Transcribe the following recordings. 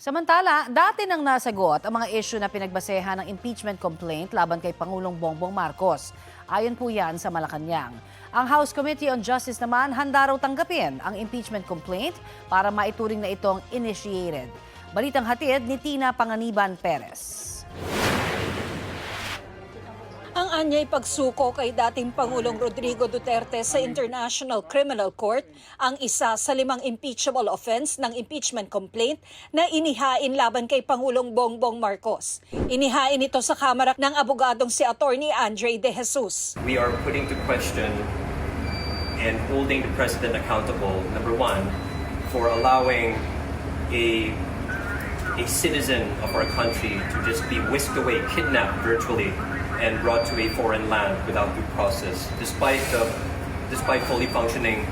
Samantala, dati nang nasagot ang mga issue na pinagbasehan ng impeachment complaint laban kay Pangulong Bongbong Marcos. Ayon po yan sa Malacanang. Ang House Committee on Justice naman handa raw tanggapin ang impeachment complaint para maituring na itong initiated. Balitang hatid ni Tina Panganiban Perez. Ang anyay pagsuko kay dating Pangulong Rodrigo Duterte sa International Criminal Court ang isa sa 5 impeachable offense ng impeachment complaint na inihain laban kay Pangulong Bongbong Marcos. Inihain ito sa Kamara ng abogadong si Attorney Andre De Jesus. We are putting to question and holding the President accountable, number one, for allowing a citizen of our country to just be whisked away, kidnapped virtually, and brought to a foreign land without due process, despite fully functioning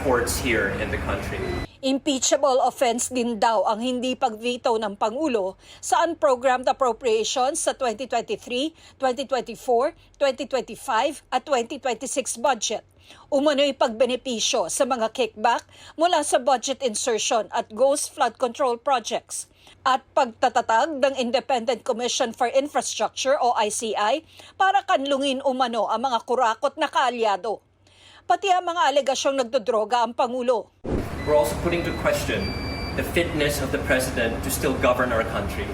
courts here in the country. Impeachable offense din daw ang hindi pagveto ng Pangulo sa unprogrammed appropriations sa 2023, 2024, 2025 at 2026 budget. Umano'y pagbenepisyo sa mga kickback mula sa budget insertion at ghost flood control projects at pagtatatag ng Independent Commission for Infrastructure o ICI para kanlungin umano ang mga kurakot na kaalyado. Pati ang mga alegasyong nagdodroga ang Pangulo. We're also putting to question the fitness of the President to still govern our country.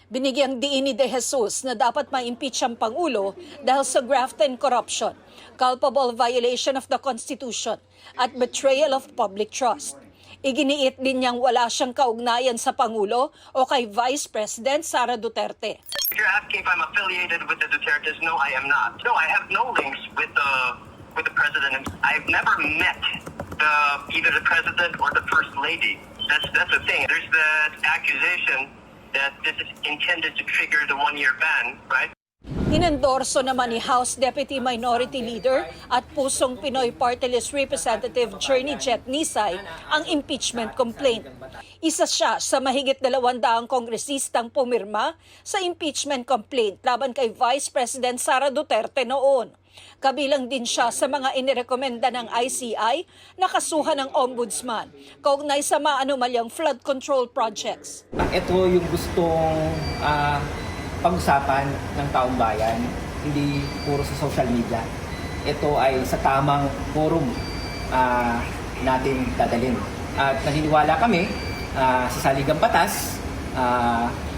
Binigyang diin ni De Jesus na dapat ma-impeach ang Pangulo dahil sa graft and corruption, culpable violation of the Constitution at betrayal of public trust. Iginiit din niyang wala siyang kaugnayan sa Pangulo o kay Vice President Sara Duterte. If you're asking if I'm affiliated with the Dutertes, no, I am not. No, I have no links with the President. I've never met either the President or the First Lady. That's the thing. There's the accusation that this is intended to trigger the 1-year ban, right? Inendorso naman ni House Deputy Minority Leader at Pusong Pinoy Party List Representative Journey Jet Nisay ang impeachment complaint. Isa siya sa mahigit 200 kongresistang pumirma sa impeachment complaint laban kay Vice President Sara Duterte noon. Kabilang din siya sa mga inirekomenda ng ICI na kasuhan ng Ombudsman kaugnay sa maanumalyang flood control projects. Ito yung gustong pag-usapan ng taong bayan, hindi puro sa social media. Ito ay sa tamang forum natin dadalhin. At naniniwala kami sa saligang batas,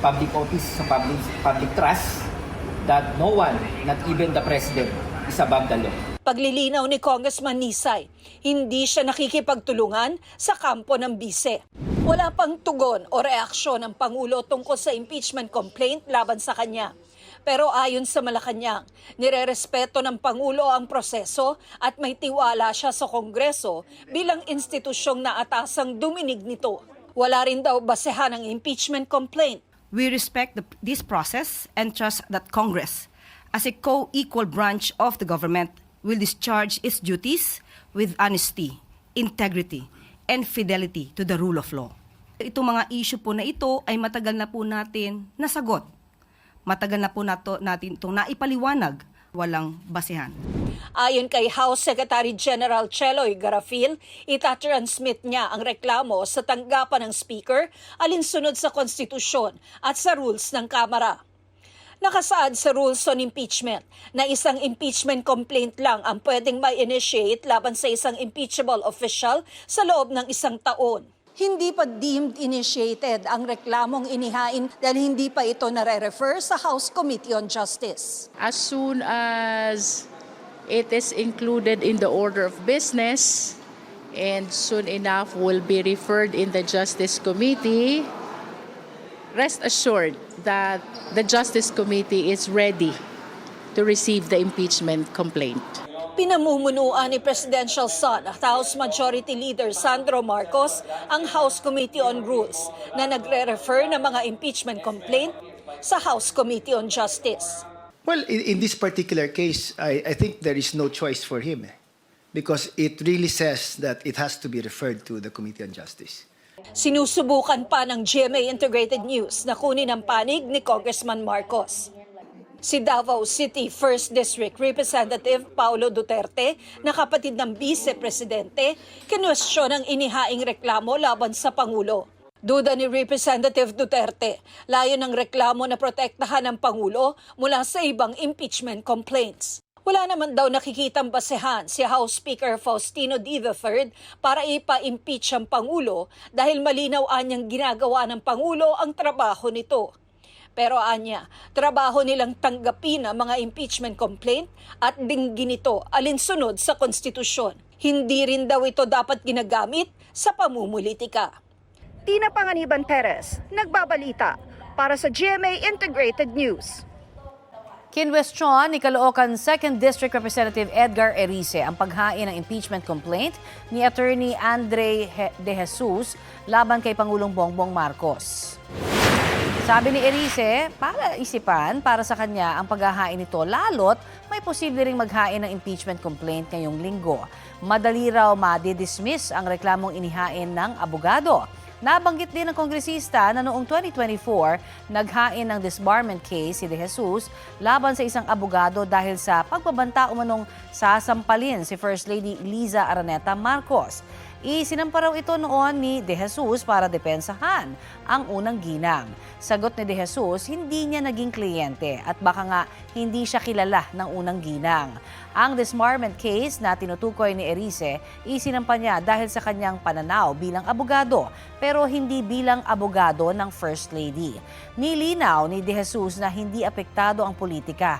public office, sa public trust, that no one, not even the President, is above the law. Paglilinaw ni Congressman Nisay, hindi siya nakikipagtulungan sa kampo ng bise. Wala pang tugon o reaksyon ng Pangulo tungkol sa impeachment complaint laban sa kanya. Pero ayon sa Malacanang, nirerespeto ng Pangulo ang proseso at may tiwala siya sa Kongreso bilang institusyong naatasang duminig nito. Wala rin daw basehan ang impeachment complaint. We respect this process and trust that Congress, as a co-equal branch of the government, will discharge its duties with honesty, integrity, and fidelity to the rule of law. Itong mga issue po na ito ay matagal na po natin nasagot. Matagal na po natin itong naipaliwanag, walang basehan. Ayon kay House Secretary General Cheloy Garafil, itatransmit niya ang reklamo sa tanggapan ng Speaker alinsunod sa konstitusyon at sa rules ng Kamara. Nakasaad sa rules on impeachment na isang impeachment complaint lang ang pwedeng ma-initiate laban sa isang impeachable official sa loob ng 1 taon. Hindi pa deemed initiated ang reklamong inihain dahil hindi pa ito nare-refer sa House Committee on Justice. As soon as it is included in the order of business and soon enough will be referred in the Justice Committee, rest assured that the Justice Committee is ready to receive the impeachment complaint. Pinamumunuan ni Presidential Son at House Majority Leader Sandro Marcos ang House Committee on Rules na nagre-refer ng mga impeachment complaint sa House Committee on Justice. Well, in this particular case, I think there is no choice for him because it really says that it has to be referred to the Committee on Justice. Sinusubukan pa ng GMA Integrated News na kunin ang panig ni Congressman Marcos. Si Davao City 1st District Representative Paulo Duterte, na kapatid ng Vice Presidente, kinwestiyon ang inihaing reklamo laban sa Pangulo. Duda ni Representative Duterte, layo ng reklamo na protektahan ng Pangulo mula sa ibang impeachment complaints. Wala naman daw nakikitang basehan si House Speaker Faustino D. III para ipa-impeach ang Pangulo dahil malinaw anyang ginagawa ng Pangulo ang trabaho nito. Pero anya, trabaho nilang tanggapin ang mga impeachment complaint at dinggin ito alinsunod sa konstitusyon. Hindi rin daw ito dapat ginagamit sa pamumulitika. Tina Panganiban Perez, nagbabalita para sa GMA Integrated News. Kinwestiyon ni Caloocan 2nd District Representative Edgar Erice ang paghain ng impeachment complaint ni Attorney Andre De Jesus laban kay Pangulong Bongbong Marcos. Sabi ni Erice, isipan para sa kanya ang paghahain nito lalot may posible ring maghain ng impeachment complaint ngayong linggo. Madali raw ma-dismiss ang reklamong inihain ng abogado. Nabanggit din ng kongresista na noong 2024, naghain ng disbarment case si De Jesus laban sa isang abogado dahil sa pagbabanta umanong sasampalin si First Lady Liza Araneta Marcos. Isinampa raw ito noon ni De Jesus para depensahan ang unang ginang. Sagot ni De Jesus, hindi niya naging kliyente at baka nga hindi siya kilala ng unang ginang. Ang disbarment case na tinutukoy ni Erice, isinampa niya dahil sa kanyang pananaw bilang abogado pero hindi bilang abogado ng First Lady. Nilinaw ni De Jesus na hindi apektado ang politika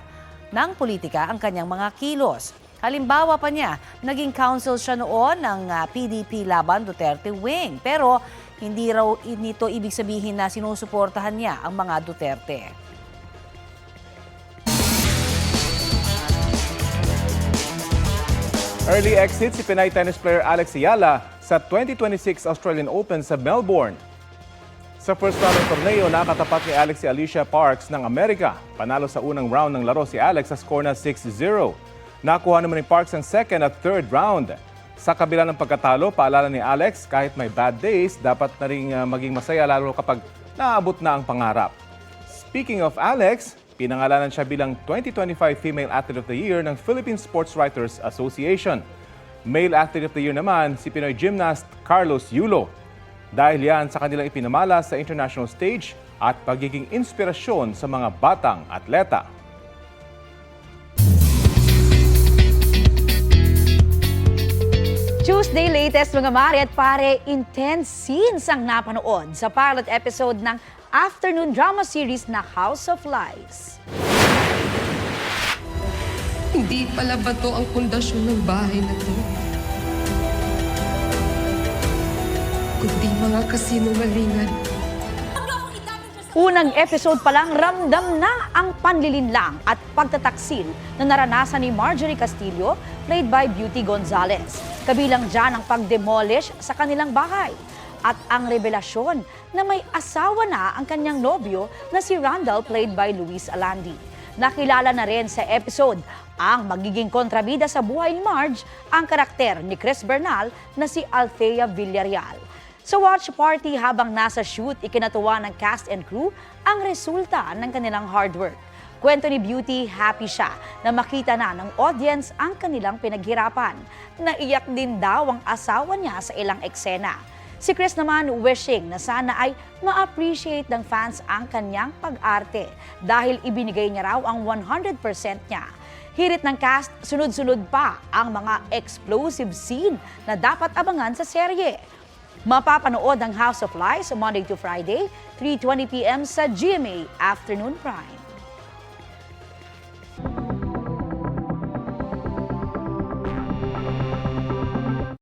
ang kanyang mga kilos. Halimbawa pa niya, naging counsel siya noon ng PDP laban Duterte Wing. Pero hindi raw nito ibig sabihin na sinusuportahan niya ang mga Duterte. Early exit si Pinay tennis player Alex Ayala sa 2026 Australian Open sa Melbourne. Sa first round ng torneo, nakatapat ni Alex si Alicia Parks ng Amerika. Panalo sa unang round ng laro si Alex sa score na 6-0. Nakuha naman ni Parks ang second at third round. Sa kabila ng pagkatalo, paalala ni Alex, kahit may bad days, dapat na rin maging masaya lalo kapag naabot na ang pangarap. Speaking of Alex, pinangalanan siya bilang 2025 Female Athlete of the Year ng Philippine Sports Writers Association. Male Athlete of the Year naman si Pinoy gymnast Carlos Yulo. Dahil yan sa kanilang ipinamala sa international stage at pagiging inspirasyon sa mga batang atleta. Tuesday latest mga mare at pare, intense scenes ang napanood sa pilot episode ng afternoon drama series na House of Lies. Hindi pala ba to ang pundasyon ng bahay na to? Kundi mga kasinungalingan. Unang episode pa lang, ramdam na ang panlilinlang at pagtataksil na naranasan ni Marjorie Castillo, played by Beauty Gonzalez. Kabilang dyan ang pag-demolish sa kanilang bahay at ang revelasyon na may asawa na ang kanyang nobyo na si Randall, played by Luis Alandi. Nakilala na rin sa episode ang magiging kontrabida sa buhay ni Marge, ang karakter ni Chris Bernal na si Althea Villarreal. Sa watch party habang nasa shoot, ikinatuwa ng cast and crew ang resulta ng kanilang hard work. Kwento ni Beauty, happy siya na makita na ng audience ang kanilang pinaghirapan. Naiyak din daw ang asawa niya sa ilang eksena. Si Chris naman wishing na sana ay ma-appreciate ng fans ang kanyang pag-arte dahil ibinigay niya raw ang 100% niya. Hirit ng cast, sunod-sunod pa ang mga explosive scene na dapat abangan sa serye. Mapapanood ang House of Lies Monday to Friday, 3:20 p.m. sa GMA Afternoon Prime.